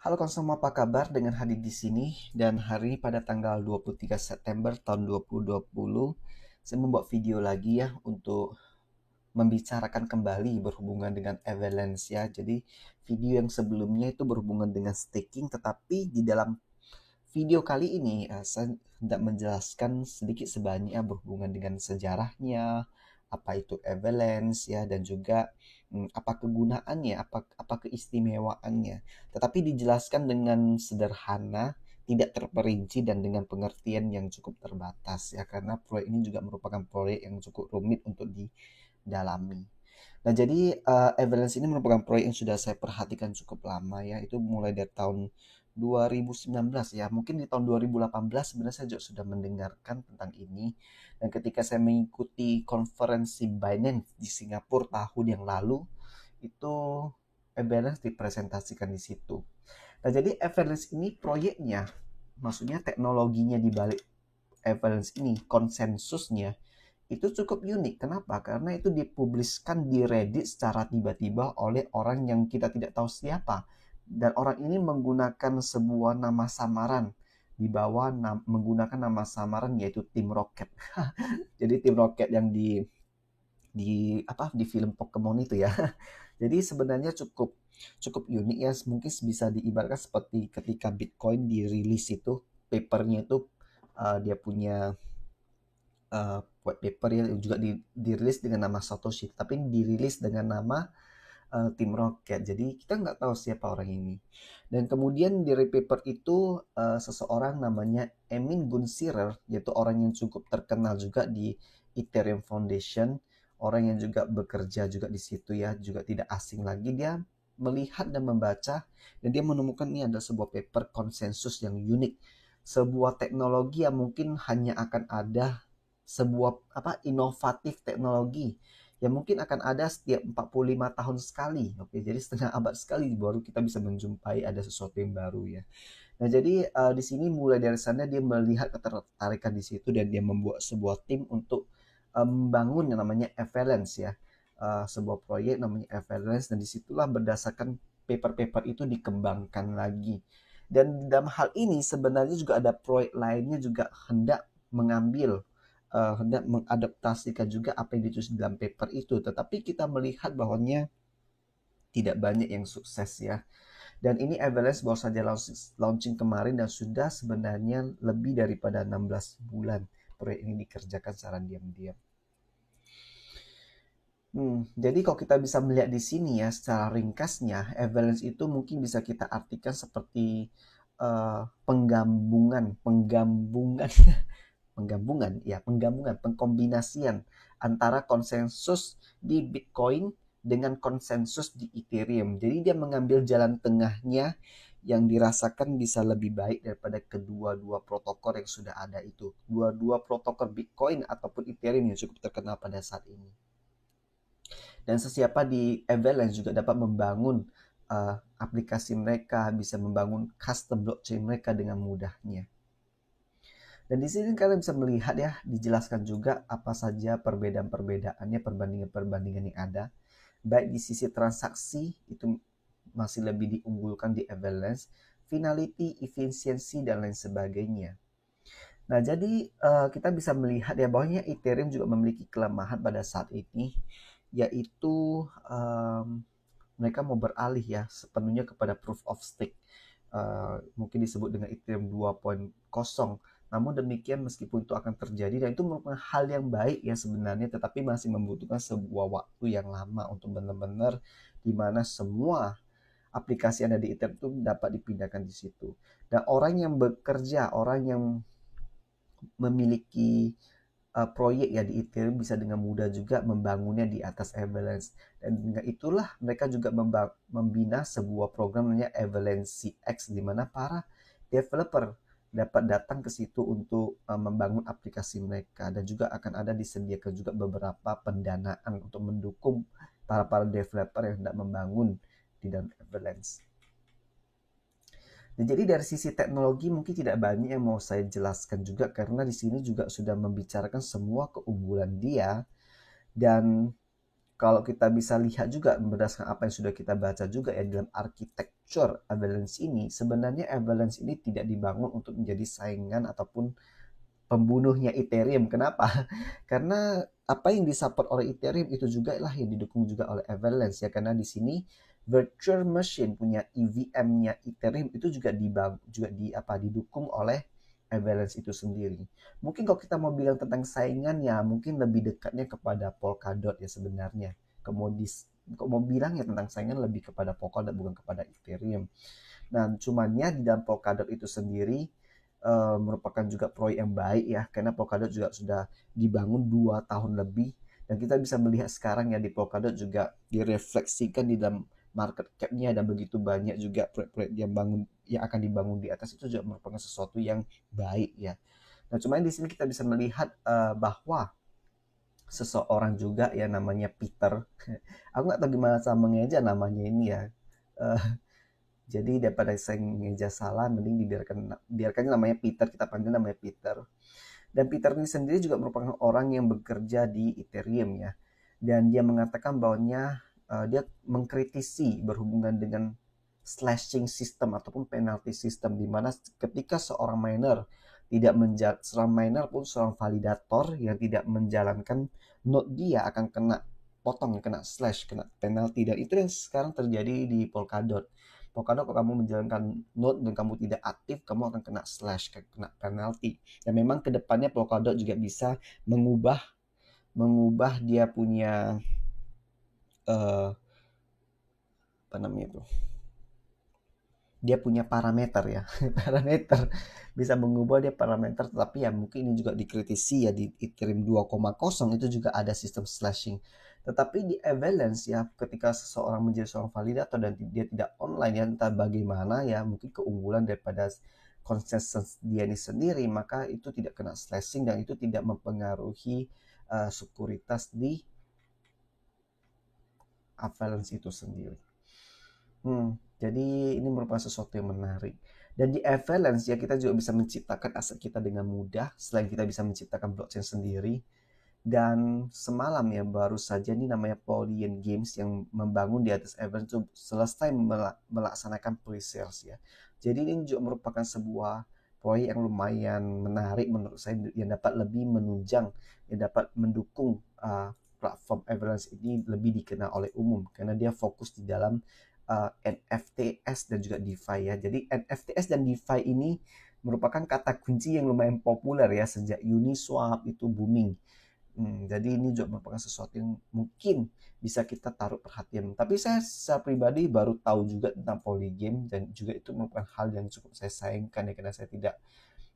Halo kawan semua, apa kabar? Dengan hadir di sini dan hari ini pada tanggal 23 September tahun 2020 saya membuat video lagi ya untuk membicarakan kembali berhubungan dengan avalanche ya. Jadi video yang sebelumnya itu berhubungan dengan staking, tetapi di dalam video kali ini saya hendak menjelaskan sedikit sebanyak berhubungan dengan sejarahnya, apa itu avalanche ya, dan juga apa kegunaannya, apa keistimewaannya. Tetapi dijelaskan dengan sederhana, tidak terperinci dan dengan pengertian yang cukup terbatas ya, karena proyek ini juga merupakan proyek yang cukup rumit untuk didalami. Nah, jadi Avalanche ini merupakan proyek yang sudah saya perhatikan cukup lama ya. Itu mulai dari tahun 2019 ya. Mungkin di tahun 2018 sebenarnya saya juga sudah mendengarkan tentang ini. Dan ketika saya mengikuti konferensi Binance di Singapura tahun yang lalu, itu Avalanche dipresentasikan di situ. Nah, jadi Avalanche ini proyeknya, maksudnya teknologinya di balik Avalanche ini, konsensusnya itu cukup unik. Kenapa? Karena itu dipubliskan di Reddit secara tiba-tiba oleh orang yang kita tidak tahu siapa. Dan orang ini menggunakan sebuah nama samaran di bawah menggunakan nama samaran yaitu Tim Rocket. Jadi Tim Rocket yang di film Pokemon itu ya. Jadi sebenarnya cukup cukup unik ya. Mungkin bisa diibaratkan seperti ketika Bitcoin dirilis itu, papernya itu dia punya white paper ya, juga dirilis dengan nama Satoshi, tapi dirilis dengan nama Tim Rocket. Jadi kita nggak tahu siapa orang ini. Dan kemudian di paper itu seseorang namanya Emin Gunsirer, yaitu orang yang cukup terkenal juga di Ethereum Foundation, orang yang juga bekerja juga di situ ya, juga tidak asing lagi. Dia melihat dan membaca dan dia menemukan ini adalah sebuah paper konsensus yang unik, sebuah teknologi yang mungkin hanya akan ada, sebuah inovatif teknologi yang mungkin akan ada setiap 45 tahun sekali. Oke, jadi setengah abad sekali baru kita bisa menjumpai ada sesuatu yang baru ya. Nah, jadi di sini mulai dari sana dia melihat ketertarikan di situ dan dia membuat sebuah tim untuk membangun yang namanya Avalanche ya. Sebuah proyek namanya Avalanche, dan disitulah berdasarkan paper-paper itu dikembangkan lagi. Dan dalam hal ini sebenarnya juga ada proyek lainnya juga hendak mengadaptasikan juga apa yang ditulis dalam paper itu, tetapi kita melihat bahwanya tidak banyak yang sukses ya. Dan ini Avalanche baru saja launching kemarin dan sudah sebenarnya lebih daripada 16 bulan proyek ini dikerjakan secara diam-diam. Jadi kalau kita bisa melihat di sini ya secara ringkasnya, Avalanche itu mungkin bisa kita artikan seperti penggabungan pengkombinasian antara konsensus di Bitcoin dengan konsensus di Ethereum. Jadi dia mengambil jalan tengahnya yang dirasakan bisa lebih baik daripada kedua-dua protokol yang sudah ada itu. Dua-dua protokol Bitcoin ataupun Ethereum yang cukup terkenal pada saat ini. Dan sesiapa di Avalanche juga dapat membangun aplikasi mereka, bisa membangun custom blockchain mereka dengan mudahnya. Dan di sini kalian bisa melihat ya, dijelaskan juga apa saja perbedaan-perbedaannya, perbandingan-perbandingan yang ada. Baik di sisi transaksi, itu masih lebih diunggulkan di Avalanche, finality, efisiensi, dan lain sebagainya. Nah, jadi kita bisa melihat ya bahwa Ethereum juga memiliki kelemahan pada saat ini, yaitu mereka mau beralih ya sepenuhnya kepada proof of stake. Mungkin disebut dengan Ethereum 2.0. Namun demikian, meskipun itu akan terjadi dan itu merupakan hal yang baik ya sebenarnya, tetapi masih membutuhkan sebuah waktu yang lama untuk benar-benar di mana semua aplikasi yang ada di Ethereum itu dapat dipindahkan di situ. Dan orang yang bekerja, orang yang memiliki proyek ya di Ethereum bisa dengan mudah juga membangunnya di atas Avalanche. Dan dengan itulah mereka juga membina sebuah program namanya Avalanche CX, di mana para developer dapat datang ke situ untuk membangun aplikasi mereka, dan juga akan ada disediakan juga beberapa pendanaan untuk mendukung para developer yang hendak membangun di dalam Avalanche. Nah, jadi dari sisi teknologi mungkin tidak banyak yang mau saya jelaskan juga, karena di sini juga sudah membicarakan semua keunggulan dia. Dan kalau kita bisa lihat juga berdasarkan apa yang sudah kita baca juga ya dalam arsitektur Avalanche ini, sebenarnya Avalanche ini tidak dibangun untuk menjadi saingan ataupun pembunuhnya Ethereum. Kenapa? Karena apa yang disupport oleh Ethereum itu juga lah yang didukung juga oleh Avalanche ya, karena di sini virtual machine punya EVM-nya Ethereum itu juga didukung oleh Avalanche itu sendiri. Mungkin kalau kita mau bilang tentang saingan ya mungkin lebih dekatnya kepada Polkadot ya sebenarnya. Kalau mau bilang ya tentang saingan lebih kepada Polkadot bukan kepada Ethereum. Nah, cumannya di dalam Polkadot itu sendiri merupakan juga proyek yang baik ya, karena Polkadot juga sudah dibangun 2 tahun lebih, dan kita bisa melihat sekarang ya di Polkadot juga direfleksikan di dalam market cap-nya, dan begitu banyak juga proyek-proyek yang akan dibangun di atas itu juga merupakan sesuatu yang baik ya. Nah, cuman di sini kita bisa melihat bahwa seseorang juga ya namanya Peter. Aku nggak tahu gimana cara mengeja namanya ini ya. Uh, jadi daripada saya ngeja salah, mending biarkan namanya Peter, kita panggil namanya Peter. Dan Peter ini sendiri juga merupakan orang yang bekerja di Ethereum ya. Dan dia mengatakan bahwanya dia mengkritisi berhubungan dengan slashing system ataupun penalty system, di mana ketika seorang miner pun seorang validator yang tidak menjalankan node dia akan kena potong, kena slash, kena penalty, dan itu yang sekarang terjadi di Polkadot. Polkadot kalau kamu menjalankan node dan kamu tidak aktif, kamu akan kena slash, kena penalty. Dan memang kedepannya Polkadot juga bisa mengubah dia punya apa namanya itu? Dia punya parameter ya. Parameter bisa mengubah dia parameter, tetapi ya mungkin ini juga dikritisi ya di Ethereum 2.0 itu juga ada sistem slashing. Tetapi di Avalanche ya, ketika seseorang menjadi seorang validator dan dia tidak online ya, entah bagaimana ya, mungkin keunggulan daripada konsensus dia ini sendiri, maka itu tidak kena slashing dan itu tidak mempengaruhi sekuritas di Avalanche itu sendiri. Jadi ini merupakan sesuatu yang menarik. Dan di Avalanche ya kita juga bisa menciptakan aset kita dengan mudah, selain kita bisa menciptakan blockchain sendiri. Dan semalam ya baru saja ini namanya Polygon Games yang membangun di atas Avalanche itu selesai melaksanakan pre-sales ya. Jadi ini juga merupakan sebuah proyek yang lumayan menarik menurut saya, yang dapat lebih menunjang, yang dapat mendukung platform Avalanche ini lebih dikenal oleh umum karena dia fokus di dalam NFTs dan juga DeFi ya. Jadi NFTs dan DeFi ini merupakan kata kunci yang lumayan populer ya sejak Uniswap itu booming. Jadi ini juga merupakan sesuatu yang mungkin bisa kita taruh perhatian. Tapi saya secara pribadi baru tahu juga tentang Polygame, dan juga itu merupakan hal yang cukup saya sayangkan ya, karena saya tidak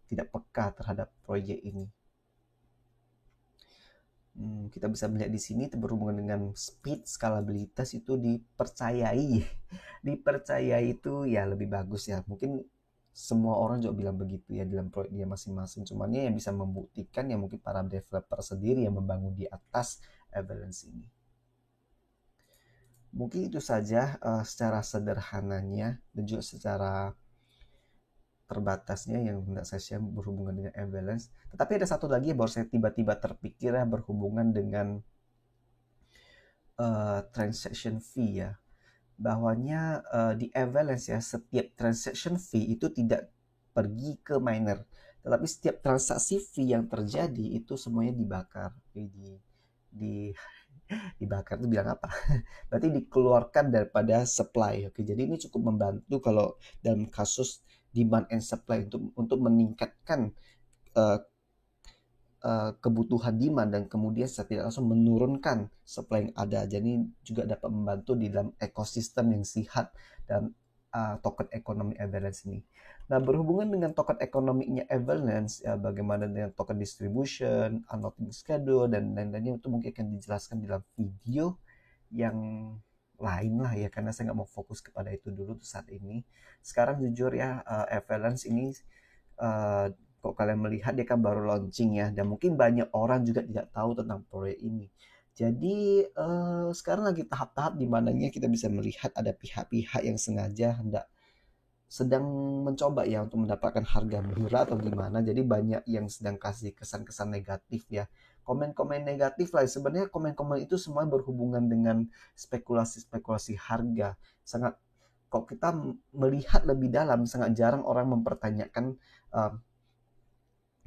peka terhadap proyek ini. Kita bisa melihat di sini berhubungan dengan speed, skalabilitas itu dipercayai. Dipercayai itu ya lebih bagus ya. Mungkin semua orang juga bilang begitu ya dalam proyek dia masing-masing. Cumannya yang bisa membuktikan ya mungkin para developer sendiri yang membangun di atas Avalanche ini. Mungkin itu saja secara sederhananya dan juga secara terbatasnya yang hendak saya share berhubungan dengan Avalanche. Tetapi ada satu lagi yang baru saya tiba-tiba terpikir ya, berhubungan dengan transaction fee ya. Bahwanya di Avalanche ya, setiap transaction fee itu tidak pergi ke miner, tetapi setiap transaksi fee yang terjadi itu semuanya dibakar. Dibakar itu bilang apa? Berarti dikeluarkan daripada supply. Oke, jadi ini cukup membantu kalau dalam kasus demand and supply untuk meningkatkan kebutuhan demand dan kemudian secara tidak langsung menurunkan supply yang ada. Jadi juga dapat membantu di dalam ekosistem yang sehat dan token ekonomi Avalanche ini. Nah, berhubungan dengan token ekonominya Avalanche, ya, bagaimana dengan token distribution, unlocking schedule, dan lain-lainnya itu mungkin akan dijelaskan di dalam video yang lain lah ya, karena saya nggak mau fokus kepada itu dulu saat ini. Sekarang jujur ya, Avalanche ini kalau kalian melihat dia kan baru launching ya, dan mungkin banyak orang juga tidak tahu tentang proyek ini. Jadi sekarang lagi tahap-tahap di mananya kita bisa melihat ada pihak-pihak yang sengaja sedang mencoba ya untuk mendapatkan harga murah atau gimana. Jadi banyak yang sedang kasih kesan-kesan negatif ya, komen-komen negatif lah. Sebenarnya komen-komen itu semua berhubungan dengan spekulasi-spekulasi harga. Sangat, kalau kita melihat lebih dalam, sangat jarang orang mempertanyakan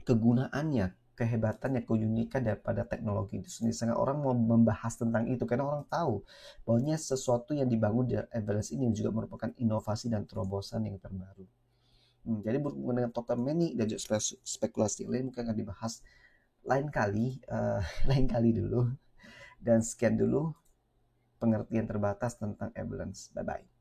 kegunaannya, kehebatannya, keunikan daripada teknologi itu sendiri. Sangat orang mau membahas tentang itu karena orang tahu bahwa sesuatu yang dibangun di Everest ini juga merupakan inovasi dan terobosan yang terbaru. Jadi berhubungan dengan total many dan juga spekulasi lain mungkin akan dibahas lain kali, lain kali dulu. Dan sekian dulu pengertian terbatas tentang Everest. Bye bye.